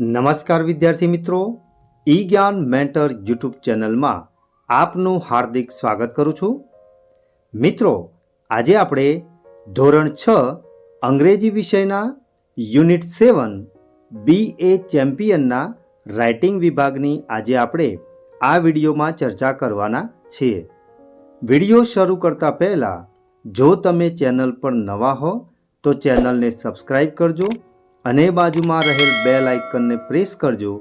નમસ્કાર વિદ્યાર્થી મિત્રો, ઈ જ્ઞાન મેન્ટર યુટ્યુબ ચેનલમાં આપનું હાર્દિક સ્વાગત કરું છું. મિત્રો, આજે આપણે ધોરણ 6 અંગ્રેજી વિષયના યુનિટ 7 BA ચેમ્પિયનના રાઇટિંગ વિભાગની આજે આપણે આ વિડીયોમાં ચર્ચા કરવાના છીએ. વિડીયો શરૂ કરતા પહેલાં જો તમે ચેનલ પર નવા હો તો ચેનલને સબસ્ક્રાઈબ કરજો અને બાજુમાં રહેલ બેલ આઇકનને પ્રેસ કરજો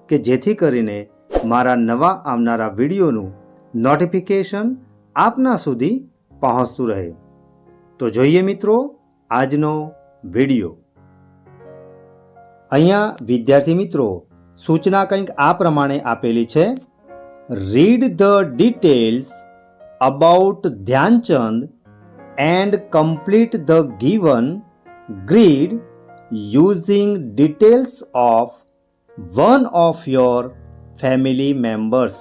કે જેથી કરીને મારા નવા આવનારા વિડીયોનું નોટિફિકેશન આપના સુધી પહોંચતું રહે. તો જોઈએ મિત્રો આજનો વિડીયો. અહીંયા વિદ્યાર્થી મિત્રો સૂચના કંઈક આ પ્રમાણે આપેલી છે. Read the details about Dhyan Chand and complete the given grid using details of one of your family members.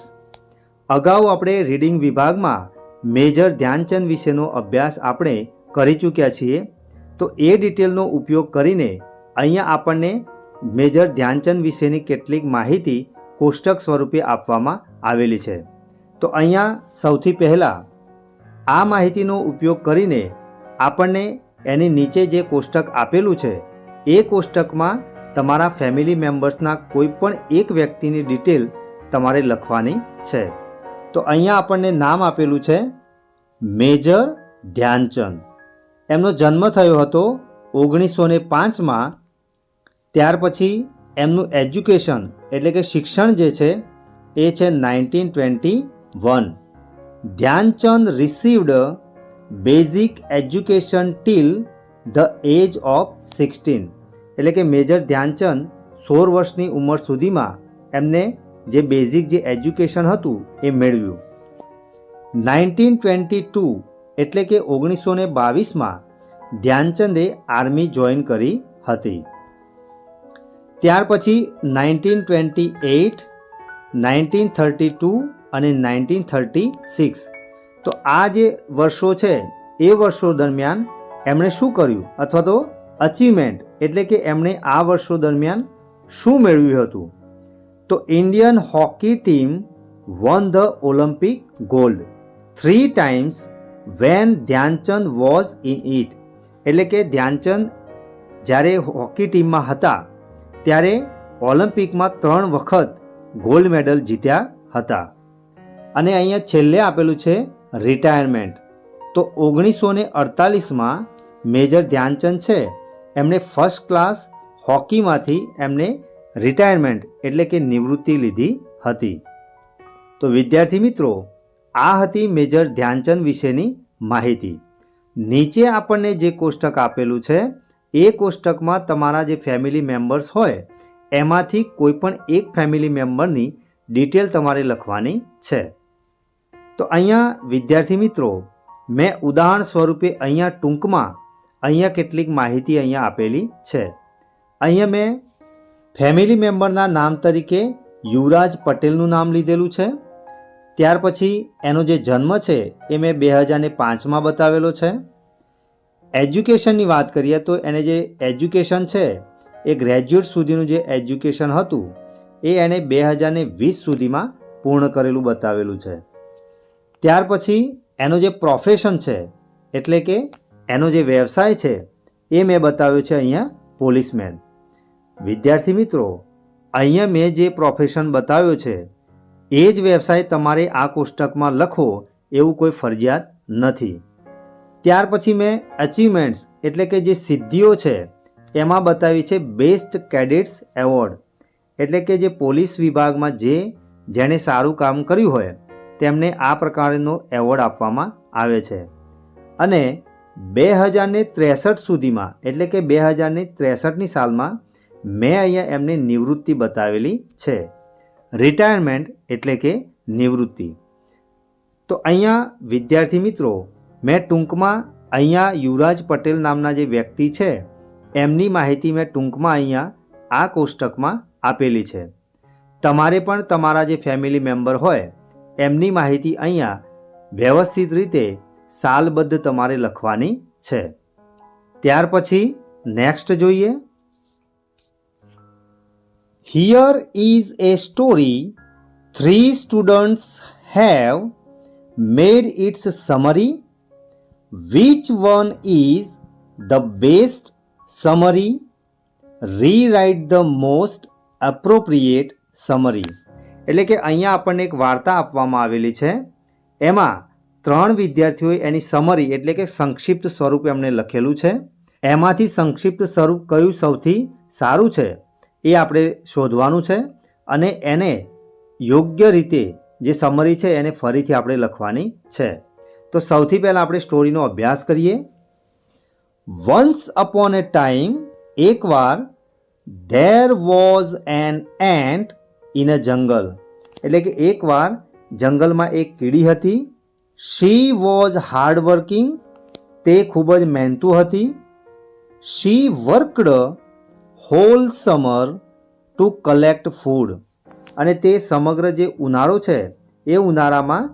અગાઉ આપણે રીડિંગ વિભાગમાં મેજર ધ્યાનચંદ વિશેનો અભ્યાસ આપણે કરી ચૂક્યા છીએ. તો એ ડિટેલનો ઉપયોગ કરીને અહીંયા આપણને મેજર ધ્યાનચંદ વિશેની કેટલીક માહિતી કોષ્ટક સ્વરૂપે આપવામાં આવેલી છે. તો અહીંયા સૌથી પહેલાં આ માહિતીનો ઉપયોગ કરીને આપણને એની નીચે જે કોષ્ટક આપેલું છે એ કોષ્ટકમાં તમારા ફેમિલી મેમ્બર્સના કોઈ પણ એક વ્યક્તિની ડિટેલ તમારે લખવાની છે. તો અહીંયા આપણને નામ આપેલું છે મેજર ધ્યાનચંદ. એમનો જન્મ થયો હતો 1905માં. ત્યાર પછી એમનું એજ્યુકેશન એટલે કે શિક્ષણ જે છે એ છે 1921. Dhyan Chand received basic education till the age of 16. એટલે કે મેજર ધ્યાનચંદ 16 વર્ષની ઉંમર સુધીમાં એમને જે બેઝિક જે એજ્યુકેશન હતું એ મેળવ્યું. 1922 એટલે કે 1922માં ધ્યાનચંદે આર્મી જોઈન કરી હતી. ત્યાર પછી 1928, 1932 અને 1936 તો આ જે વર્ષો છે એ વર્ષો દરમિયાન એમણે શું કર્યું અથવા તો અચીવમેન્ટ એટલે કે એમણે આ વર્ષો દરમિયાન શું મેળવ્યું હતું. તો Indian hockey team won the Olympic gold 3 times when Dhyan Chand was in it. એટલે કે ધ્યાનચંદ જ્યારે હોકી ટીમમાં હતા ત્યારે ઓલિમ્પિકમાં 3 વખત ગોલ્ડ મેડલ જીત્યા હતા. અને અહીંયા છેલ્લે આપેલું છે રિટાયરમેન્ટ. તો 1948માં મેજર ધ્યાનચંદ છે એમણે ફર્સ્ટ ક્લાસ હોકીમાંથી એમને રિટાયરમેન્ટ એટલે કે નિવૃત્તિ લીધી હતી. તો વિદ્યાર્થી મિત્રો આ હતી મેજર ધ્યાનચંદ વિશેની માહિતી. નીચે આપણને જે કોષ્ટક આપેલું છે એ કોષ્ટકમાં તમારા જે ફેમિલી મેમ્બર્સ હોય એમાંથી કોઈ પણ એક ફેમિલી મેમ્બરની ડિટેલ તમારે લખવાની છે. તો અહીંયા વિદ્યાર્થી મિત્રો મેં ઉદાહરણ સ્વરૂપે અહીંયા ટૂંકમાં અહીંયા કેટલીક માહિતી અહીંયા આપેલી છે. અહીંયા મેં ફેમિલી મેમ્બરના નામ તરીકે યુવરાજ પટેલનું નામ લીધેલું છે. ત્યાર પછી એનો જે જન્મ છે એ મેં 2005માં બતાવેલો છે. એજ્યુકેશનની વાત કરીએ તો એને જે એજ્યુકેશન છે એ ગ્રેજ્યુએટ સુધીનું જે એજ્યુકેશન હતું એ એણે 2020 સુધીમાં પૂર્ણ કરેલું બતાવેલું છે. ત્યાર પછી એનો જે પ્રોફેશન છે એટલે કે એનો જે વ્યવસાય છે એ મેં બતાવ્યો છે અહીંયા પોલીસમેન. વિદ્યાર્થી મિત્રો અહીંયા મેં જે પ્રોફેશન બતાવ્યો છે એ જ વ્યવસાય તમારે આ કોષ્ટકમાં લખો એવું કોઈ ફરજિયાત નથી. ત્યાર પછી મેં અચીવમેન્ટ્સ એટલે કે જે સિદ્ધિઓ છે એમાં બતાવી છે બેસ્ટ કેડેટ્સ એવોર્ડ. એટલે કે જે પોલીસ વિભાગમાં જેણે સારું કામ કર્યું હોય તેમને આ પ્રકારનો એવોર્ડ આપવામાં આવે છે. અને 2063 સુધીમાં એટલે કે 2063ની સાલમાં મેં અહીંયા એમને નિવૃત્તિ બતાવેલી છે. રિટાયરમેન્ટ એટલે કે નિવૃત્તિ. તો અહીંયા વિદ્યાર્થી મિત્રો મેં ટૂંકમાં અહીંયા યુવરાજ પટેલ નામના જે વ્યક્તિ છે એમની માહિતી મેં ટૂંકમાં અહીંયા આ કોષ્ટકમાં આપેલી છે. તમારે પણ તમારા જે ફેમિલી મેમ્બર હોય એમની માહિતી અહીંયા વ્યવસ્થિત રીતે સાલબદ્ધ તમારે લખવાની છે. ત્યાર પછી નેક્સ્ટ જોઈએ. Here is a story. 3 students have made its summary. Which one is the best summary? Rewrite the most appropriate summary. એટલે કે અહીંયા આપણને એક વાર્તા આપવામાં આવેલી છે. એમાં 3 વિદ્યાર્થીઓએ એની સમરી એટલે કે સંક્ષિપ્ત સ્વરૂપ એમને લખેલું છે. એમાંથી સંક્ષિપ્ત સ્વરૂપ કયું સૌથી સારું છે એ આપણે શોધવાનું છે અને એને યોગ્ય રીતે જે સમરી છે એને ફરીથી આપણે લખવાની છે. તો સૌથી પહેલાં આપણે સ્ટોરીનો અભ્યાસ કરીએ. વન્સ અપોન એ ટાઈમ, એકવાર, there was an ant in a jungle. એટલે કે એકવાર જંગલમાં એક કીડી હતી. She was hard working. તે ખૂબ જ મહેનતુ હતી. She worked whole summer to collect food. અને તે સમગ્ર જે ઉનાળો છે એ ઉનાળામાં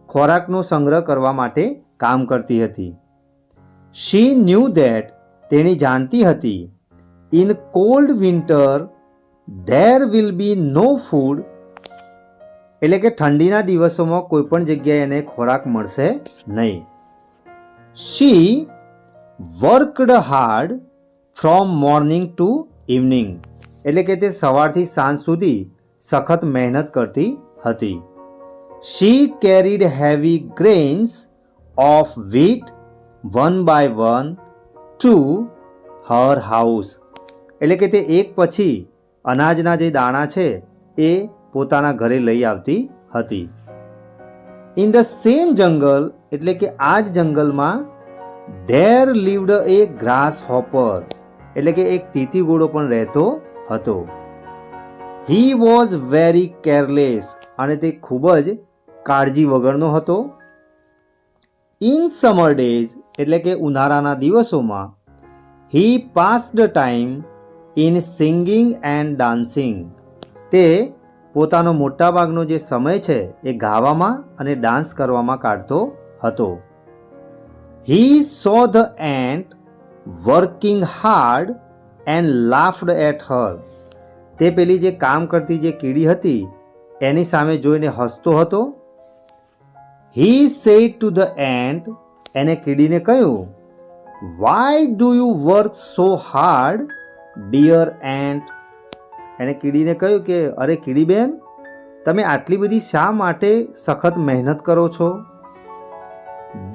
ખોરાકનો સંગ્રહ કરવા માટે કામ કરતી હતી. She knew that. તેણી જાણતી હતી. In cold winter there will be no food. એટલે કે ઠંડીના દિવસોમાં કોઈ પણ જગ્યાએ એને ખોરાક મળશે નહીં. She worked hard from morning to evening. એટલે કે તે સવારથી સાંજ સુધી સખત મહેનત કરતી હતી. She carried heavy grains of wheat one by one to her house. એટલે કે તે એક પછી અનાજના જે દાણા છે એ પોતાના ઘરે લઈ આવતી હતી. ઇન ધ સેમ જંગલ. એટલે કે આ જ જંગલમાં there lived a grasshopper. એટલે કે એક તીતીગોળો પણ રહેતો હતો. He was very careless. અને તે ખૂબ જ કાળજી વગરનો હતો. In summer days. એટલે કે ઉનાળાના દિવસોમાં he passed time in singing and dancing. તે પોતાનો મોટાભાગનો જે સમય છે એ ગાવામાં અને ડાન્સ કરવામાં કાઢતો હતો. He saw the ant working hard and laughed at her. તે પેલી જે કામ કરતી જે કીડી હતી એની સામે જોઈને હસતો હતો. He said to the ant. એને કીડીને કહ્યું, why do you work so hard dear ant. એણે કીડીને કહ્યું કે અરે કીડીબેન, તમે આટલી બધી શા માટે સખત મહેનત કરો છો?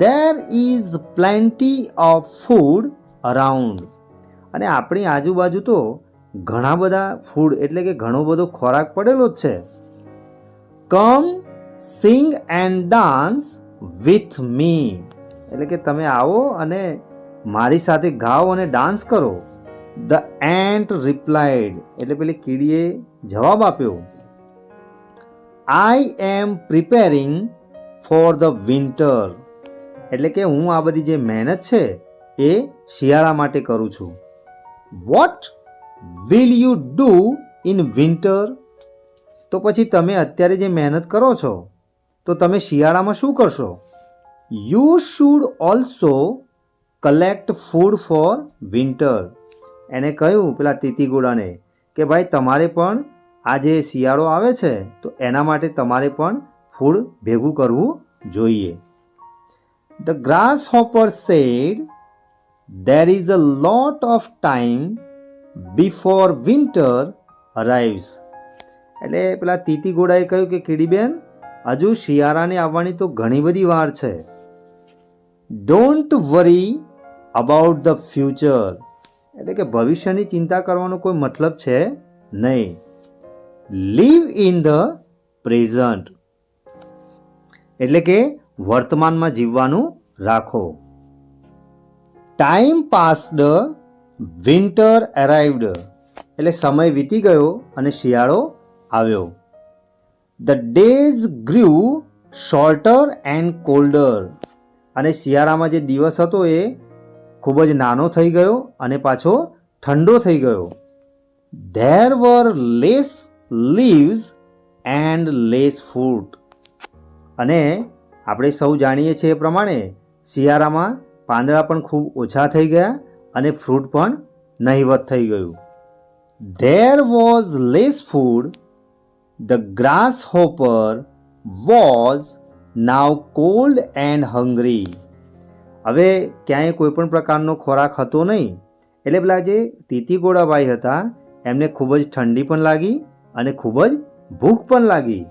There is plenty of food around. અને આપણી આજુબાજુ તો ઘણા બધા ફૂડ એટલે કે ઘણો બધો ખોરાક પડેલો જ છે. Come sing and dance with me. એટલે કે તમે આવો અને મારી સાથે ગાઓ અને ડાન્સ કરો. The ant replied. એટલે પેલી કીડીએ જવાબ આપ્યો, આઈ એમ પ્રિપેરિંગ ફોર ધ વિન્ટર. એટલે કે હું આ બધી જે મહેનત છે એ શિયાળા માટે કરું છું. What will you do in winter. તો પછી તમે અત્યારે જે મહેનત કરો છો તો તમે શિયાળામાં શું કરશો? You should also collect food for winter. એણે કહ્યું પેલા તીતીગોળાને કે ભાઈ તમારે પણ આ જે શિયાળો આવે છે તો એના માટે તમારે પણ ફૂડ ભેગું કરવું જોઈએ. The grasshopper said, there is a lot of time before winter arrives. એટલે પેલા તીતીગોળાએ કહ્યું કે કીડીબેન, હજુ શિયાળાને આવવાની તો ઘણી બધી વાર છે. Don't worry about the future. એટલે કે ભવિષ્યની ચિંતા કરવાનો કોઈ મતલબ છે નહીં. Live in the present. એટલે કે વર્તમાનમાં જીવવાનું રાખો. Time passed, winter arrived. એટલે સમય વીતી ગયો અને શિયાળો આવ્યો. The days grew shorter and colder. અને શિયાળામાં જે દિવસ હતો એ ખૂબ જ નાનો થઈ ગયો અને પાછો ઠંડો થઈ ગયો. There were less leaves and less fruit. અને આપણે સૌ જાણીએ છીએ એ પ્રમાણે શિયાળામાં પાંદડા પણ ખૂબ ઓછા થઈ ગયા અને ફ્રૂટ પણ નહિવત થઈ ગયું. there was less food. The grasshopper was now cold and hungry. હવે ક્યાંય કોઈ પણ પ્રકારનો ખોરાક હતો નહીં, એટલે પેલા જે તીતીગોળાબાઈ હતા એમને ખૂબ જ ઠંડી પણ લાગી અને ખૂબ જ ભૂખ પણ લાગી.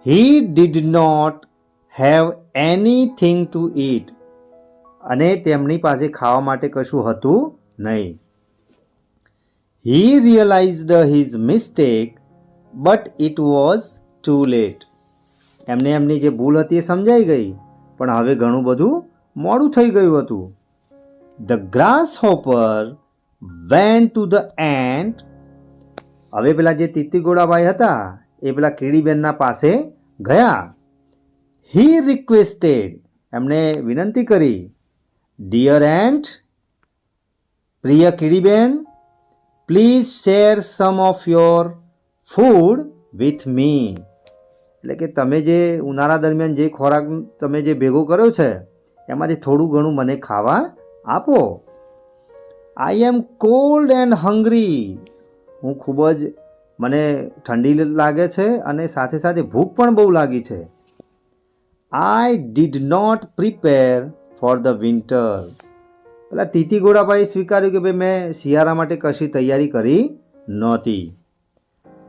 He did not have anything to eat. અને તેમની પાસે ખાવા માટે કશું હતું નહીં. He realized his mistake, but it was too late. એમને એમની જે ભૂલ હતી એ સમજાઈ ગઈ, પણ હવે ઘણું બધું મોડું થઈ ગયું હતું. The grasshopper went to the ant. હવે પેલા જે તીતીગોળાબાઈ હતા એ પેલા કીડીબેનના પાસે ગયા. He requested. એમણે વિનંતી કરી, Dear ant, પ્રિય કીડીબેન, please share some of your food with me. એટલે કે તમે જે ઉનાળા દરમિયાન જે ખોરાક તમે જે ભેગો કર્યો છે એમાંથી થોડું ઘણું મને ખાવા આપો. આઈ એમ કોલ્ડ એન્ડ હંગ્રી. હું ખૂબ જ મને ઠંડી લાગે છે અને સાથે સાથે ભૂખ પણ બહુ લાગી છે. I did not prepare for the winter. પેલા તીતીગોળાબાઈએ સ્વીકાર્યું કે ભાઈ મેં શિયાળા માટે કશી તૈયારી કરી નહોતી.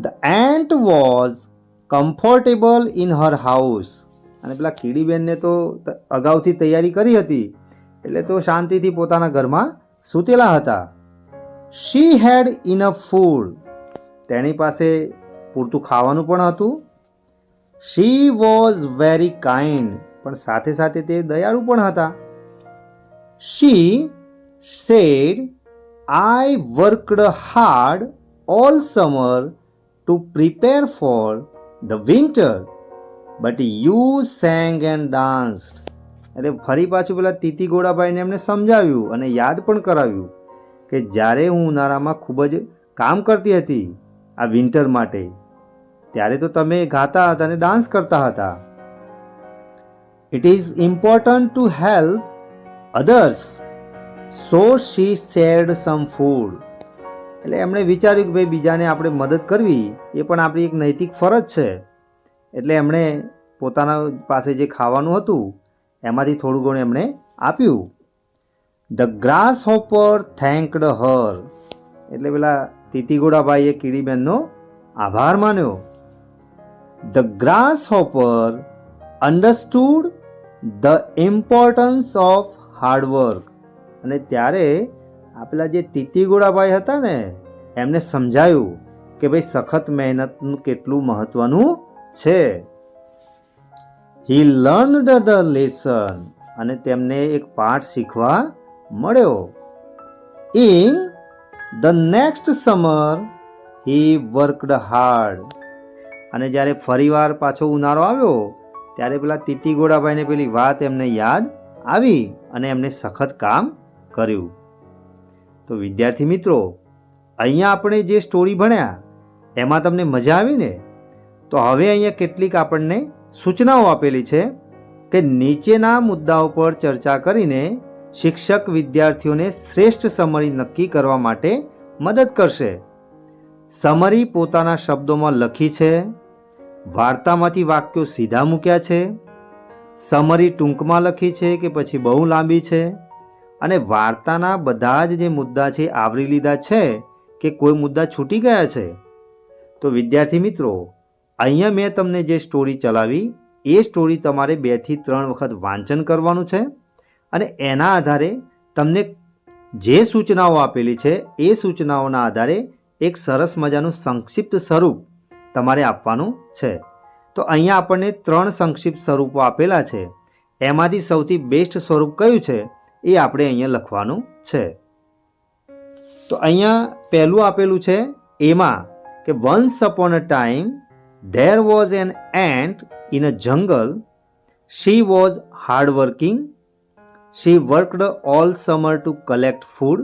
The ant was comfortable in her house. અને પેલા કીડીબેનને તો અગાઉથી તૈયારી કરી હતી એટલે તો શાંતિથી પોતાના ઘરમાં સૂતેલા હતા. She had enough food. તેની પાસે પૂરતું ખાવાનું પણ હતું. She was very kind. પણ સાથે સાથે તે દયાળુ પણ હતા. She said, I worked hard all summer to prepare for the winter, but you sang and danced. એટલે ફરી પાછું પેલા તીતીગોળાબાઈને એમને સમજાવ્યું અને યાદ પણ કરાવ્યું કે જ્યારે હું ઉનાળામાં ખૂબ જ કામ કરતી હતી આ વિન્ટર માટે, ત્યારે તો તમે ગાતા હતા અને ડાન્સ કરતા હતા. It is important to help others, so she shared some food. એટલે એમણે વિચાર્યું કે ભાઈ બીજાને આપણે મદદ કરવી એ પણ આપણી એક નૈતિક ફરજ છે. એટલે એમણે પોતાના પાસે જે ખાવાનું હતું એમાંથી થોડું ઘણું એમણે આપ્યું. The grasshopper thanked her. એટલે પેલા તીતીગોળાબાઈએ કીડીબેનનો આભાર માન્યો. The grasshopper understood the importance of hard work. અને ત્યારે આપેલા જે તીતીગોળાબાઈ હતા ને એમને સમજાયું કે ભાઈ સખત મહેનતનું કેટલું મહત્વનું છે. હી લર્નડ ધ લેસન. અને તેમને એક પાઠ શીખવા મળ્યો. In the next summer he worked hard. અને જ્યારે ફરીવાર પાછો ઉનાળો આવ્યો ત્યારે પેલા તીતીગોળાબાઈને પેલી વાત એમને યાદ આવી અને એમને સખત કામ કર્યું. તો વિદ્યાર્થી મિત્રો, અહીંયા આપણે જે સ્ટોરી ભણ્યા એમાં તમને મજા આવી ને? તો હવે અહીંયા કેટલીક આપણને સૂચનાઓ આપેલી છે કે નીચેના મુદ્દાઓ પર ચર્ચા કરીને શિક્ષક વિદ્યાર્થીઓને શ્રેષ્ઠ સમરી નક્કી કરવા માટે મદદ કરશે. સમરી પોતાના શબ્દોમાં લખી છે. વાર્તામાંથી વાક્યો સીધા મૂક્યા છે. સમરી ટૂંકમાં લખી છે કે પછી બહુ લાંબી છે. અને વાર્તાના બધા જ જે મુદ્દા છે આવરી લીધા છે કે કોઈ મુદ્દા છૂટી ગયા છે. તો વિદ્યાર્થી મિત્રો, અહીંયા મેં તમને જે સ્ટોરી ચલાવી એ સ્ટોરી તમારે 2 થી 3 વખત વાંચન કરવાનું છે અને એના આધારે તમને જે સૂચનાઓ આપેલી છે એ સૂચનાઓના આધારે એક સરસ મજાનું સંક્ષિપ્ત સ્વરૂપ તમારે આપવાનું છે. તો અહીંયા આપણને 3 સંક્ષિપ્ત સ્વરૂપો આપેલા છે. એમાંથી સૌથી બેસ્ટ સ્વરૂપ કયું છે એ આપણે અહીંયા લખવાનું છે. તો અહીંયા પહેલું આપેલું છે એમાં કે once upon a time there was an ant in a jungle. She was hardworking. She worked all summer to collect food.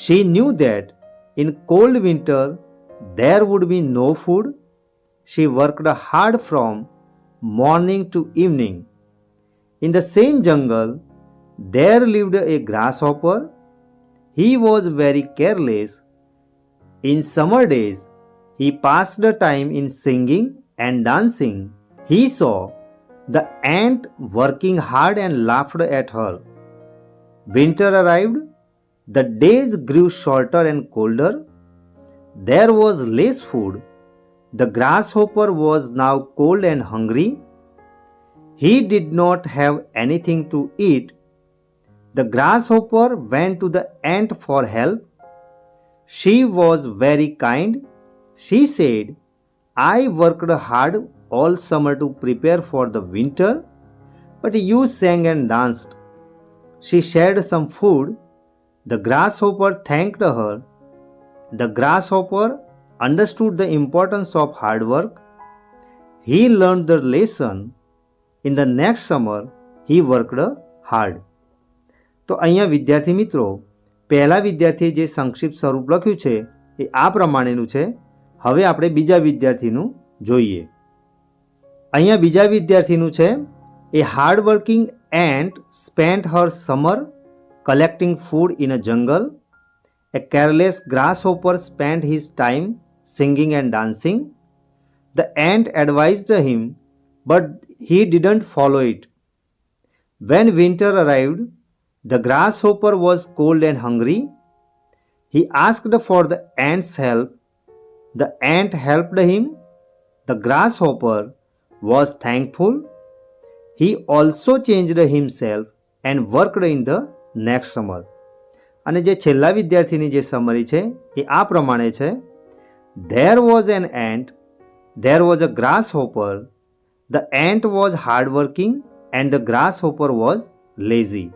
She knew that in cold winter there would be no food. She worked hard from morning to evening. In the same jungle there lived a grasshopper. He was very careless. In summer days, he passed the time in singing and dancing. He saw the ant working hard and laughed at her. Winter arrived. The days grew shorter and colder. There was less food. The grasshopper was now cold and hungry. He did not have anything to eat. The grasshopper went to the ant for help. She was very kind. She said, I worked hard all summer to prepare for the winter, but you sang and danced. She shared some food. The grasshopper thanked her. The grasshopper understood the importance of hard work. He learned the lesson. In the next summer, he worked hard. તો અહીંયા વિદ્યાર્થી મિત્રો, પહેલા વિદ્યાર્થીએ જે સંક્ષિપ્ત સ્વરૂપ લખ્યું છે એ આ પ્રમાણેનું છે. હવે આપણે બીજા વિદ્યાર્થીનું જોઈએ. અહીંયા બીજા વિદ્યાર્થીનું છે, a hard working ant spent her summer collecting food in a jungle. A careless grasshopper spent his time singing and dancing. The ant advised him, but he didn't follow it. When winter arrived, the grasshopper was cold and hungry. He asked for the ant's help. The ant helped him. The grasshopper was thankful. He also changed himself and worked in the next summer. અને જે છેલ્લા વિદ્યાર્થીની જે summary છે એ આ પ્રમાણે છે. There was an ant, there was a grasshopper. The ant was hardworking and the grasshopper was lazy.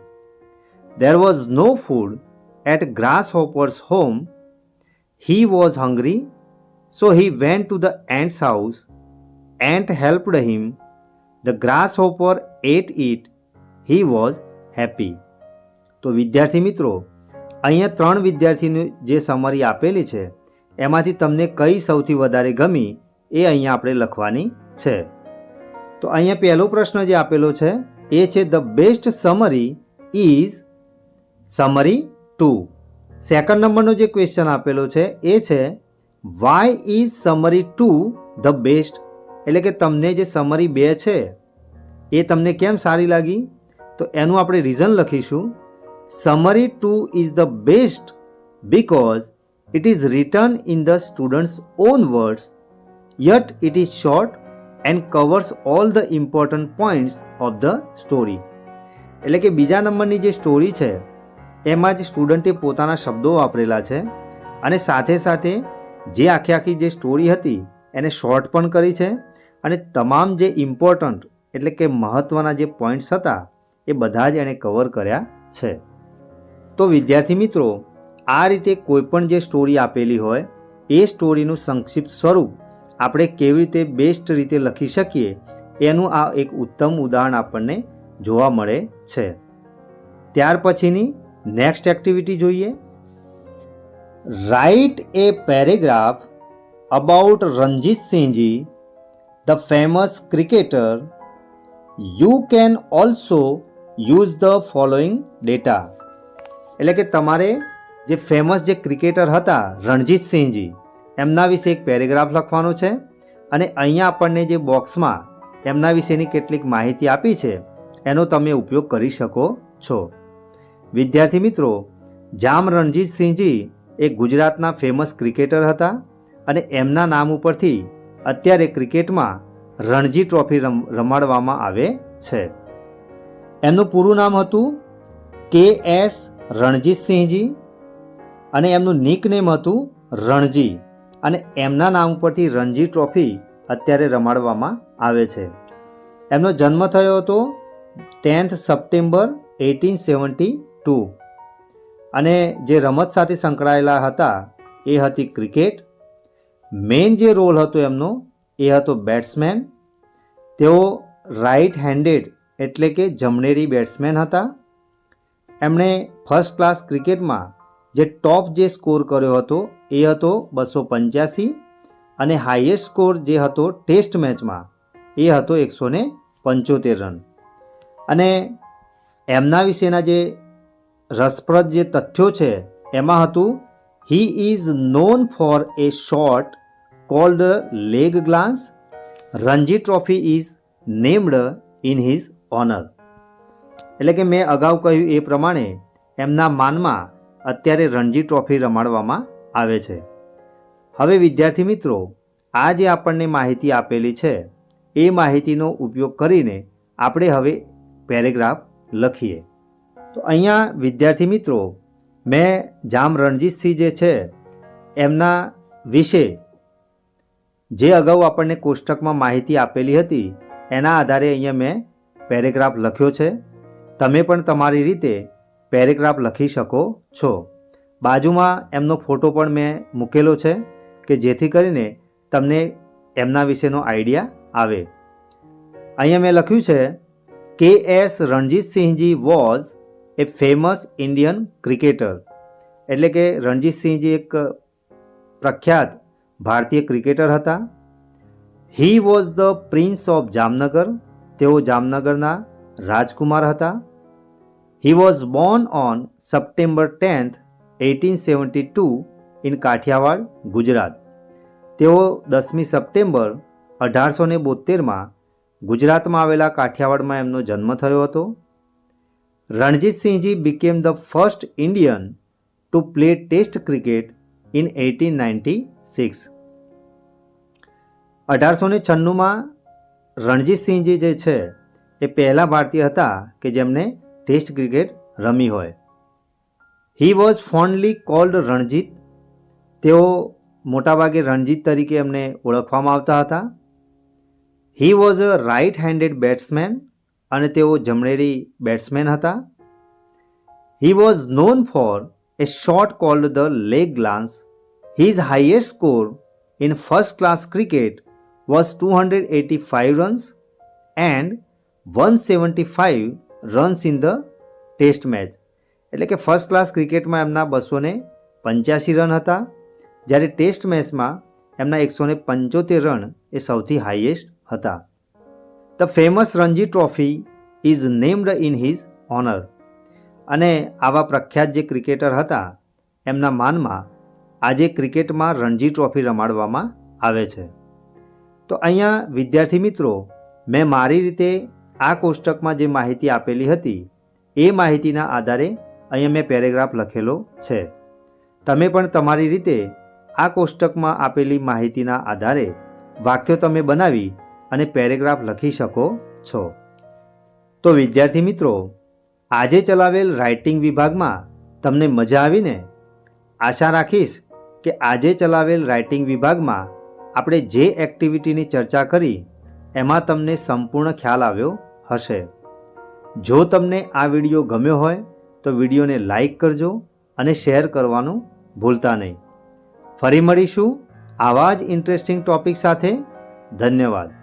There was no food at grasshopper's home. He was hungry, so he went to the ant's house. Ant helped him. The grasshopper ate it. He was happy. તો વિદ્યાર્થી મિત્રો, અહીંયા 3 વિદ્યાર્થીની જે summary આપેલી છે એમાંથી તમને કઈ સૌથી વધારે ગમી એ અહીંયા આપણે લખવાની છે. તો અહીંયા પહેલો પ્રશ્ન જે આપેલો છે એ છે the best summary is summary 2. Second નંબરનો જે ક્વેશ્ચન આપેલો છે એ છે why is summary 2 the best, એટલે કે તમને જે સમરી 2 છે એ તમને કેમ સારી લાગી? તો એનું આપણે રીઝન લખીશું. Summary 2 is the best because it is written in the student's own words, yet it is short and covers all the important points of the story. એટલે કે બીજા નંબરની જે સ્ટોરી છે એમાં જ સ્ટુડન્ટે પોતાના શબ્દો વાપરેલા છે અને સાથે સાથે જે આખી જે સ્ટોરી હતી એને શોર્ટ પણ કરી છે અને તમામ જે ઇમ્પોર્ટન્ટ એટલે કે મહત્ત્વના જે પોઈન્ટ્સ હતા એ બધા જ એણે કવર કર્યા છે. તો વિદ્યાર્થી મિત્રો, આ રીતે કોઈપણ જે સ્ટોરી આપેલી હોય એ સ્ટોરીનું સંક્ષિપ્ત સ્વરૂપ આપણે કેવી રીતે બેસ્ટ રીતે લખી શકીએ એનું આ એક ઉત્તમ ઉદાહરણ આપણને જોવા મળે છે. ત્યાર પછીની નેક્સ્ટ એક્ટિવિટી જોઈએ. Write a paragraph about Ranjitsinhji, the famous cricketer. You can also use the following data. એટલે કે તમારે જે ફેમસ જે ક્રિકેટર હતા રણજીત સિંહજી એમના વિશે એક પેરેગ્રાફ લખવાનો છે અને અહીંયા આપણને જે બોક્સમાં એમના વિશેની કેટલીક માહિતી આપી છે એનો તમે ઉપયોગ કરી શકો છો. વિદ્યાર્થી મિત્રો, જામ રણજીત સિંહજી એ ગુજરાતના ફેમસ ક્રિકેટર હતા અને એમના નામ ઉપરથી અત્યારે ક્રિકેટમાં રણજી ટ્રોફી રમાડવામાં આવે છે. એમનું પૂરું નામ હતું KS રણજીત સિંહજી અને એમનું નિકનેમ હતું રણજી અને એમના નામ ઉપરથી રણજી ટ્રોફી અત્યારે રમાડવામાં આવે છે. એમનો જન્મ થયો હતો 10th સપ્ટેમ્બર 1872 અને જે રમત સાથે સંકળાયેલા હતા એ હતી ક્રિકેટ. મેઇન જે રોલ હતો એમનો એ હતો બેટ્સમેન. તેઓ રાઇટ હેન્ડેડ એટલે કે જમણેરી બેટ્સમેન હતા. એમણે ફર્સ્ટ ક્લાસ ક્રિકેટમાં જે ટોપ જે સ્કોર કર્યો હતો એ હતો 285 અને હાઈએસ્ટ સ્કોર જે હતો ટેસ્ટ મેચમાં એ હતો 175 રન. અને એમના વિશેના જે રસપ્રદ જે તથ્યો છે એમાં હતું He is known for a shot called leg glance. Ranji Trophy is named in his honor. એટલે કે મેં અગાઉ કહ્યું એ પ્રમાણે એમના માનમાં અત્યારે રણજી ટ્રોફી રમાડવામાં આવે છે. હવે વિદ્યાર્થી મિત્રો, આ જે આપણને માહિતી આપેલી છે એ માહિતીનો ઉપયોગ કરીને આપણે હવે પેરેગ્રાફ લખીએ. તો અહીંયા વિદ્યાર્થી મિત્રો, મેં જામ રણજીતસિંહ જે છે એમના વિશે જે અગાઉ આપણને કોષ્ટકમાં માહિતી આપેલી હતી એના આધારે અહીંયા મેં પેરેગ્રાફ લખ્યો છે. તમે પણ તમારી રીતે પેરેગ્રાફ લખી શકો છો. બાજુમાં એમનો ફોટો પણ મેં મૂકેલો છે કે જેથી કરીને તમને એમના વિશેનો આઈડિયા આવે. અહીંયા મેં લખ્યું છે K S. Ranjitsinhji was a famous Indian cricketer. એટલે કે રણજીતસિંહજી એક પ્રખ્યાત ભારતીય ક્રિકેટર હતા. He was the prince of Jamnagar. તેઓ જામનગરના રાજકુમાર હતા. He was born on September 10th, 1872 in Kathiawad, Gujarat. તેઓ 10મી સપ્ટેમ્બર 1872માં ગુજરાતમાં આવેલા કાઠિયાવાડમાં એમનો જન્મ થયો હતો. Ranjitsinhji became the first Indian to play test cricket in 1896. 1896માં Ranjitsinhji જે છે એ પહેલા ભારતીય હતા કે જેમને ટેસ્ટ ક્રિકેટ રમી હોય. He was fondly called Ranjit. તેઓ મોટાભાગે રણજીત તરીકે એમને ઓળખવામાં આવતા હતા. He was a right handed batsman. અને તેઓ જમણેરી બેટ્સમેન હતા. He was known for a shot called the leg glance. His highest score in first class cricket was 285 runs and 175 runs in the test match. એટલે કે first class ક્રિકેટમાં એમના 285 run હતા, જ્યારે ટેસ્ટ મેચમાં એમના 175 રન એ સૌથી હાઈએસ્ટ હતા. The famous Ranji trophy is named in his honour. અને આવા પ્રખ્યાત જે ક્રિકેટર હતા એમના માનમાં આજે ક્રિકેટમાં રણજી ટ્રોફી રમાડવામાં આવે છે. તો અહીંયા વિદ્યાર્થી મિત્રો, મેં મારી રીતે આ કોષ્ટકમાં જે માહિતી આપેલી હતી એ માહિતીના આધારે અહીંયા મેં પેરેગ્રાફ લખેલો છે. તમે પણ તમારી રીતે આ કોષ્ટકમાં આપેલી માહિતીના આધારે વાક્યો તમે બનાવી અને પેરેગ્રાફ લખી શકો છો. તો વિદ્યાર્થી મિત્રો, આજે ચલાવેલ રાઇટિંગ વિભાગમાં તમને મજા આવીને? આશા રાખીશ કે આજે ચલાવેલ રાઇટિંગ વિભાગમાં આપણે જે એક્ટિવિટીની ચર્ચા કરી એમાં તમને સંપૂર્ણ ખ્યાલ આવ્યો હશે. જો તમને આ વિડીયો ગમ્યો હોય તો વિડીયોને લાઈક કરજો અને શેર કરવાનું ભૂલતા નહીં. ફરી મળીશું આવા જ ઇન્ટરેસ્ટિંગ ટોપિક સાથે. ધન્યવાદ.